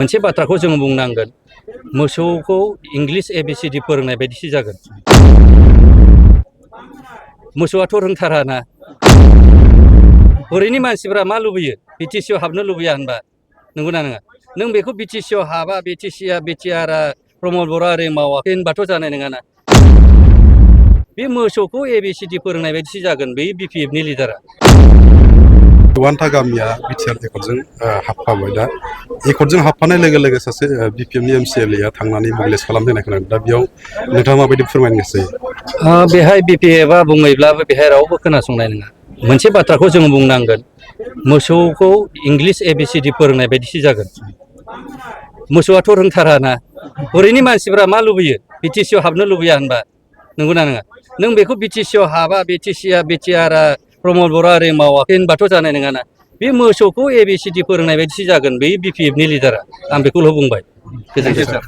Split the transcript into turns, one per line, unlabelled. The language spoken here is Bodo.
मोनसे बाथ्राखौ जों बुंनांगोन मोसौखौ इंलिश ABCD फोरोंनाय बायदिसो जागोन। मोसौआथ' रोंथाराना ओरैनो मानसिफ्रा मा लुबैयो BTC आव हाबनो लुबैया होनबा नंगौना नङा? नों बेखौ BTC आव हाबा BTR प्रमद बर'आ ओरै मावाखै होनबाथ' जानाय नङाना। बे मोसौखौ ABCD फोरोंनाय बायदिसो जागोन बै BPF नि लिडारा।
गोबांथा गामिया बिटिआर एकर्डजों हाबफाबाय दा एकर्डजों हाबफानाय लोगो लोगो सासे BPF नि MCLA आ थांनानै मोबिलाइज खालामदों खोनादों दा बेयाव नोंथाङा माबायदि फोरमायनो गोसो जायो?
बेहाय BPF आ बुङैब्लाबो बेहाय रावबो खोनासंनाय नङा। मोनसे बाथ्राखौ जों बुंनांगोन मोसौखौ इंलिश ABCD फोरोंनाय बायदिसो जागोन। मोसौआथ' रोंथाराना ओरैनो मानसिफ्रा मा लुबैयो BTC आव हाबनो लुबैया होनबा नंगौना नङा? नों बेखौ BTC आव हाबा BTR प्रमद बर'आ ओरै मावाखै होनबाथ' जानाय नङाना। बे मोसौखौ ABCD फोरोंनाय बायदिसो जागोन बै BPF नि लिडारा। आं बेखौल' बुंबाय। गोजोन्थों सार।